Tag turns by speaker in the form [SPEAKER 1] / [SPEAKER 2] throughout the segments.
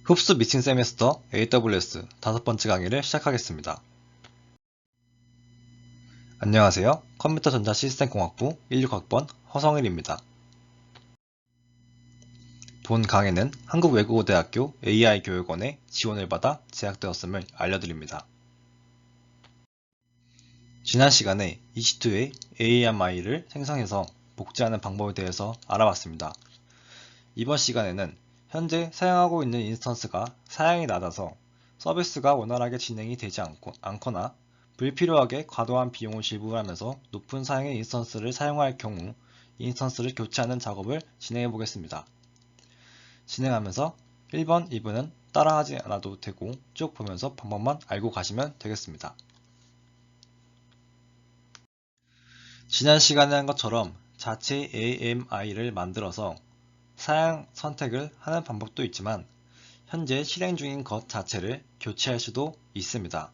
[SPEAKER 1] 흡수 미팅 세미스터 AWS 5번째 강의를 시작하겠습니다. 안녕하세요. 컴퓨터 전자 시스템 공학부 16학번 허성일입니다. 본 강의는 한국외국어대학교 AI교육원의 지원을 받아 제작되었음을 알려드립니다. 지난 시간에 EC2의 AMI를 생성해서 복제하는 방법에 대해서 알아봤습니다. 이번 시간에는 현재 사용하고 있는 인스턴스가 사양이 낮아서 서비스가 원활하게 진행이 되지 않거나 불필요하게 과도한 비용을 지불하면서 높은 사양의 인스턴스를 사용할 경우 인스턴스를 교체하는 작업을 진행해 보겠습니다. 진행하면서 1번, 2번은 따라하지 않아도 되고 쭉 보면서 방법만 알고 가시면 되겠습니다. 지난 시간에 한 것처럼 자체 AMI를 만들어서 사양 선택을 하는 방법도 있지만 현재 실행 중인 것 자체를 교체할 수도 있습니다.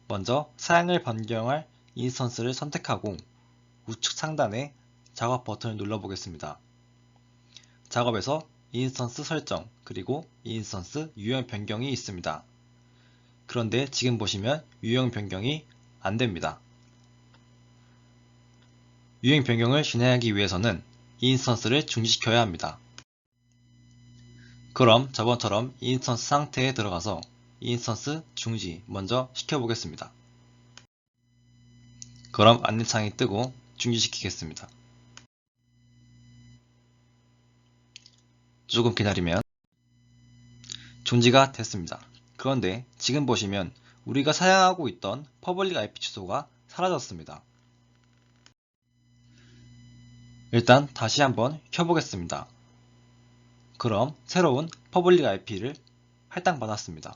[SPEAKER 1] 먼저 사양을 변경할 인스턴스를 선택하고 우측 상단에 작업 버튼을 눌러보겠습니다. 작업에서 인스턴스 설정 그리고 인스턴스 유형 변경이 있습니다. 그런데 지금 보시면 유형 변경이 안됩니다. 유형 변경을 진행하기 위해서는 인스턴스를 중지시켜야 합니다. 그럼 저번처럼 인스턴스 상태에 들어가서 인스턴스 중지 먼저 시켜보겠습니다. 그럼 안내창이 뜨고 중지시키겠습니다. 조금 기다리면 중지가 됐습니다. 그런데 지금 보시면 우리가 사용하고 있던 퍼블릭 IP 주소가 사라졌습니다. 일단 다시 한번 켜보겠습니다. 그럼 새로운 퍼블릭 IP를 할당받았습니다.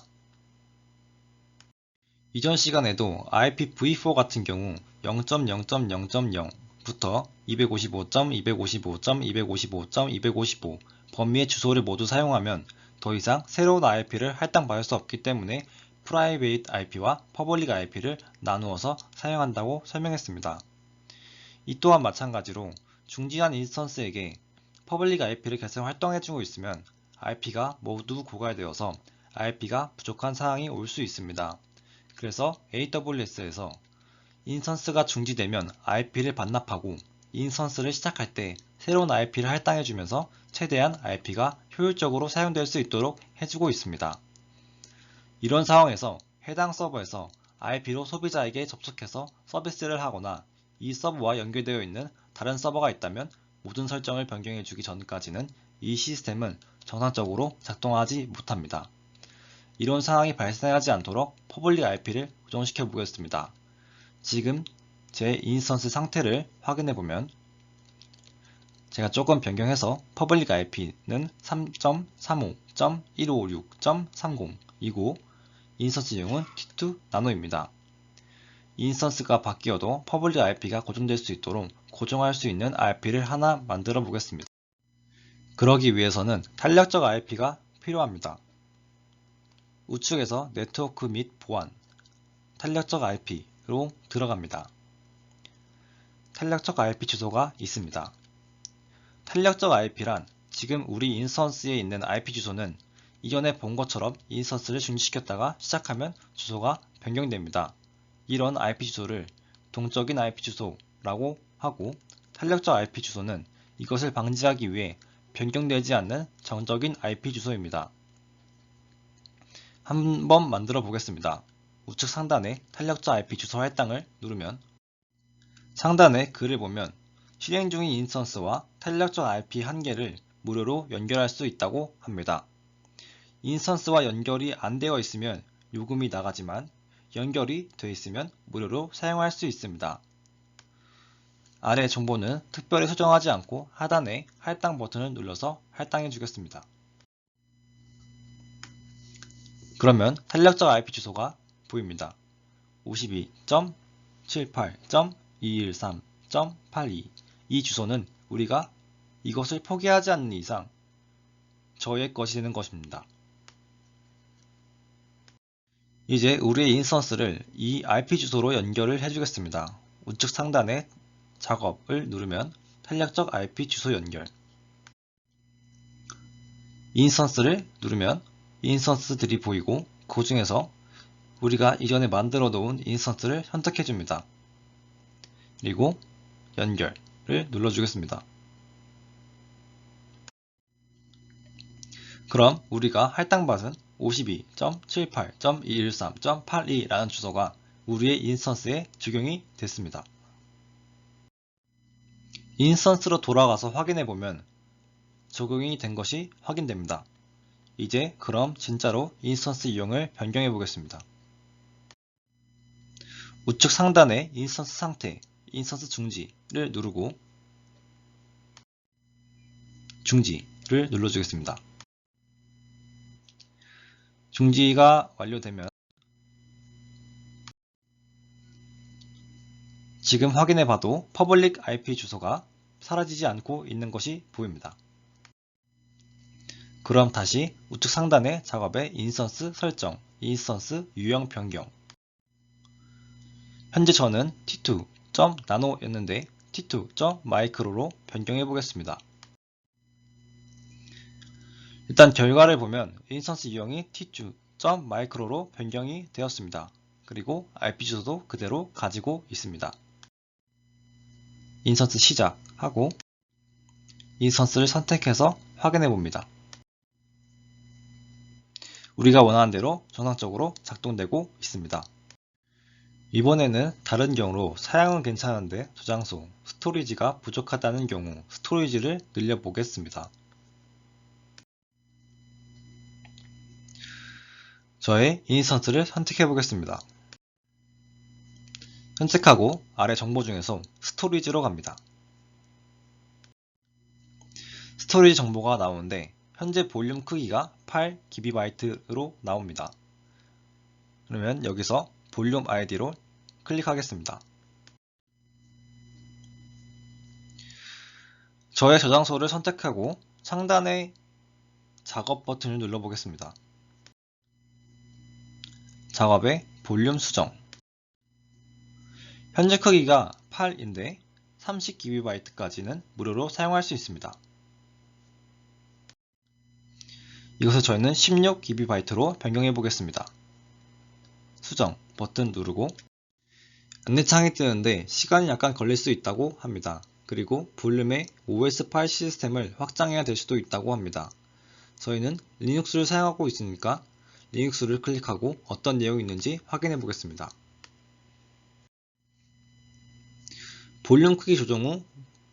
[SPEAKER 1] 이전 시간에도 IPv4 같은 경우 0.0.0.0부터 255.255.255.255 범위의 주소를 모두 사용하면 더 이상 새로운 IP를 할당받을 수 없기 때문에 Private IP와 Public IP를 나누어서 사용한다고 설명했습니다. 이 또한 마찬가지로 중지한 인스턴스에게 Public IP를 계속 활동해주고 있으면 IP가 모두 고갈되어서 IP가 부족한 상황이 올 수 있습니다. 그래서 AWS에서 인스턴스가 중지되면 IP를 반납하고 인스턴스를 시작할 때 새로운 IP를 할당해주면서 최대한 IP가 효율적으로 사용될 수 있도록 해주고 있습니다. 이런 상황에서 해당 서버에서 IP로 소비자에게 접속해서 서비스를 하거나 이 서버와 연결되어 있는 다른 서버가 있다면 모든 설정을 변경해주기 전까지는 이 시스템은 정상적으로 작동하지 못합니다. 이런 상황이 발생하지 않도록 퍼블릭 IP를 고정시켜 보겠습니다. 지금 제 인스턴스 상태를 확인해 보면 제가 조금 변경해서 퍼블릭 IP는 3.35.1556.30이고 인스턴스용은 T2 나노입니다. 인스턴스가 바뀌어도 퍼블릭 IP가 고정될 수 있도록 고정할 수 있는 IP를 하나 만들어 보겠습니다. 그러기 위해서는 탄력적 IP가 필요합니다. 우측에서 네트워크 및 보안, 탄력적 IP로 들어갑니다. 탄력적 IP 주소가 있습니다. 탄력적 IP란 지금 우리 인스턴스에 있는 IP 주소는 이전에 본 것처럼 인스턴스를 중지시켰다가 시작하면 주소가 변경됩니다. 이런 IP 주소를 동적인 IP 주소라고 하고 탄력적 IP 주소는 이것을 방지하기 위해 변경되지 않는 정적인 IP 주소입니다. 한번 만들어 보겠습니다. 우측 상단에 탄력적 IP 주소 할당을 누르면 상단에 글을 보면 실행 중인 인스턴스와 탄력적 IP 한 개를 무료로 연결할 수 있다고 합니다. 인스턴스와 연결이 안 되어 있으면 요금이 나가지만 연결이 되어 있으면 무료로 사용할 수 있습니다. 아래 정보는 특별히 수정하지 않고 하단에 할당 버튼을 눌러서 할당해 주겠습니다. 그러면 탄력적 IP 주소가 보입니다. 52.78.213.82 이 주소는 우리가 이것을 포기하지 않는 이상 저의 것이 되는 것입니다. 이제 우리의 인스턴스를 이 IP 주소로 연결을 해주겠습니다. 우측 상단에 작업을 누르면 탄력적 IP 주소 연결 인스턴스를 누르면 인스턴스들이 보이고 그 중에서 우리가 이전에 만들어 놓은 인스턴스를 선택해 줍니다. 그리고 연결을 눌러주겠습니다. 그럼 우리가 할당받은 52.78.213.82라는 주소가 우리의 인스턴스에 적용이 됐습니다. 인스턴스로 돌아가서 확인해보면 적용이 된 것이 확인됩니다. 이제 그럼 진짜로 인스턴스 유형을 변경해 보겠습니다. 우측 상단의 인스턴스 상태, 인스턴스 중지를 누르고 중지를 눌러주겠습니다. 중지가 완료되면 지금 확인해봐도 퍼블릭 IP 주소가 사라지지 않고 있는 것이 보입니다. 그럼 다시 우측 상단의 작업의 인스턴스 설정, 인스턴스 유형 변경. 현재 저는 t2.nano였는데 t2.micro로 변경해 보겠습니다. 일단 결과를 보면 인스턴스 유형이 t2.micro로 변경이 되었습니다. 그리고 IP 주소도 그대로 가지고 있습니다. 인스턴스 시작하고 인스턴스를 선택해서 확인해 봅니다. 우리가 원하는 대로 정상적으로 작동되고 있습니다. 이번에는 다른 경우로 사양은 괜찮은데 저장소, 스토리지가 부족하다는 경우 스토리지를 늘려보겠습니다. 저의 인스턴스를 선택해 보겠습니다. 선택하고 아래 정보 중에서 스토리지로 갑니다. 스토리지 정보가 나오는데 현재 볼륨 크기가 8GB로 나옵니다. 그러면 여기서 볼륨 아이디로 클릭하겠습니다. 저의 저장소를 선택하고 상단의 작업 버튼을 눌러보겠습니다. 작업의 볼륨 수정. 현재 크기가 8인데 30GB까지는 무료로 사용할 수 있습니다. 이것을 저희는 16GB로 변경해 보겠습니다. 수정 버튼 누르고 안내창이 뜨는데 시간이 약간 걸릴 수 있다고 합니다. 그리고 볼륨의 OS 파일 시스템을 확장해야 될 수도 있다고 합니다. 저희는 리눅스를 사용하고 있으니까 리눅스를 클릭하고 어떤 내용이 있는지 확인해 보겠습니다. 볼륨 크기 조정 후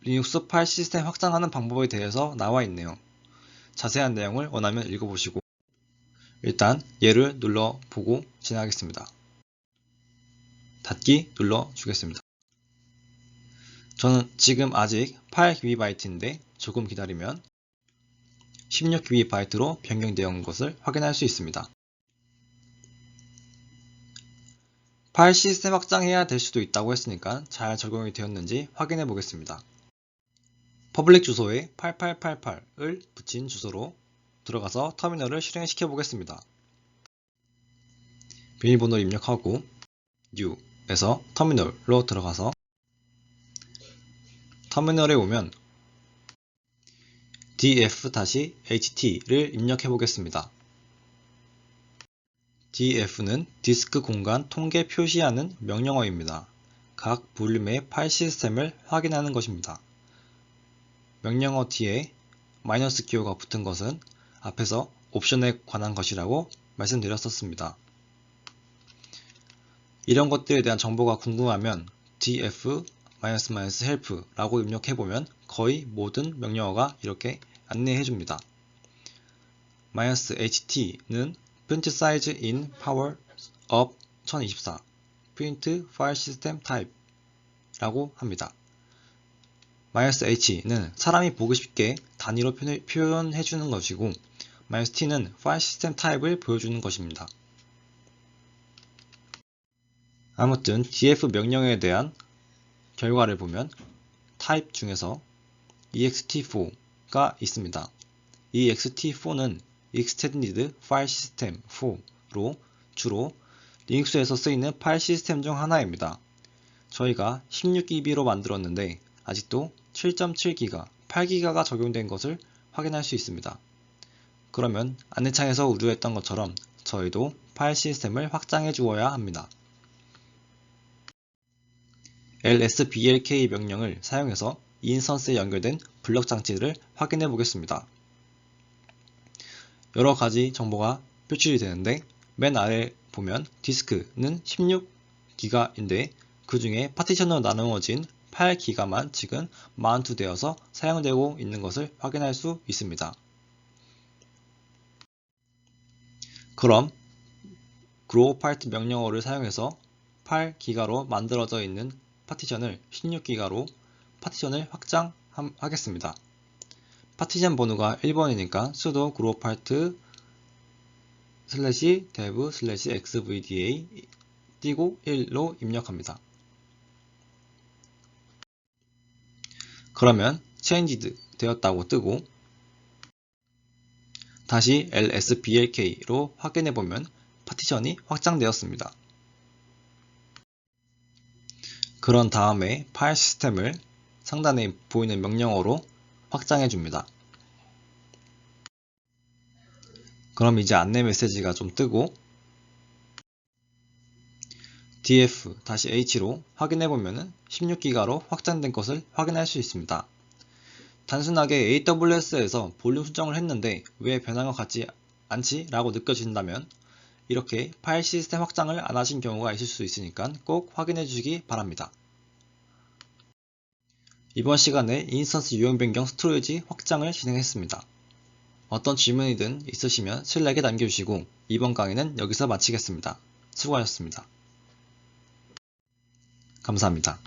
[SPEAKER 1] 리눅스 파일 시스템 확장하는 방법에 대해서 나와 있네요. 자세한 내용을 원하면 읽어보시고 일단 얘를 눌러보고 진행하겠습니다. 닫기 눌러주겠습니다. 저는 지금 아직 8GB인데 조금 기다리면 16GB로 변경되어 것을 확인할 수 있습니다. 파일 시스템 확장해야 될 수도 있다고 했으니까 잘 적용이 되었는지 확인해 보겠습니다. 퍼블릭 주소에 8888을 붙인 주소로 들어가서 터미널을 실행시켜 보겠습니다. 비밀번호 입력하고 New에서 터미널로 들어가서 터미널에 오면 df-ht를 입력해 보겠습니다. df는 디스크 공간 통계 표시하는 명령어입니다. 각 볼륨의 파일 시스템을 확인하는 것입니다. 명령어 뒤에 마이너스 기호가 붙은 것은 앞에서 옵션에 관한 것이라고 말씀드렸었습니다. 이런 것들에 대한 정보가 궁금하면 df-help 라고 입력해보면 거의 모든 명령어가 이렇게 안내해줍니다. -ht는 print size in power of 1024 print file system type 라고 합니다. -h는 사람이 보기 쉽게 단위로 표현해주는 것이고 -t는 파일 시스템 타입을 보여주는 것입니다. 아무튼 df 명령에 대한 결과를 보면 타입 중에서 ext4가 있습니다. ext4는 Extended File System 4로 주로 리눅스에서 쓰이는 파일 시스템 중 하나입니다. 저희가 16GB로 만들었는데 아직도 7.7기가, 8기가가 적용된 것을 확인할 수 있습니다. 그러면 안내창에서 우려했던 것처럼 저희도 파일 시스템을 확장해 주어야 합니다. lsblk 명령을 사용해서 인스턴스에 연결된 블럭 장치를 확인해 보겠습니다. 여러 가지 정보가 표출이 되는데 맨 아래 보면 디스크는 16기가인데 그 중에 파티션으로 나누어진 8기가만 지금 마운트되어서 사용되고 있는 것을 확인할 수 있습니다. 그럼 grow part 명령어를 사용해서 8기가로 만들어져 있는 파티션을 16기가로 파티션을 확장하겠습니다. 파티션 번호가 1번이니까 sudo grow part /dev/xvda 띄고 1로 입력합니다. 그러면 changed 되었다고 뜨고 다시 lsblk로 확인해보면 파티션이 확장되었습니다. 그런 다음에 파일 시스템을 상단에 보이는 명령어로 확장해줍니다. 그럼 이제 안내 메시지가 좀 뜨고 df-h로 확인해보면 16기가로 확장된 것을 확인할 수 있습니다. 단순하게 AWS에서 볼륨 수정을 했는데 왜 변한 것 같지 않지? 라고 느껴진다면 이렇게 파일 시스템 확장을 안 하신 경우가 있을 수 있으니까 꼭 확인해 주시기 바랍니다. 이번 시간에 인스턴스 유형 변경 스토리지 확장을 진행했습니다. 어떤 질문이든 있으시면 슬랙에 남겨주시고 이번 강의는 여기서 마치겠습니다. 수고하셨습니다. 감사합니다.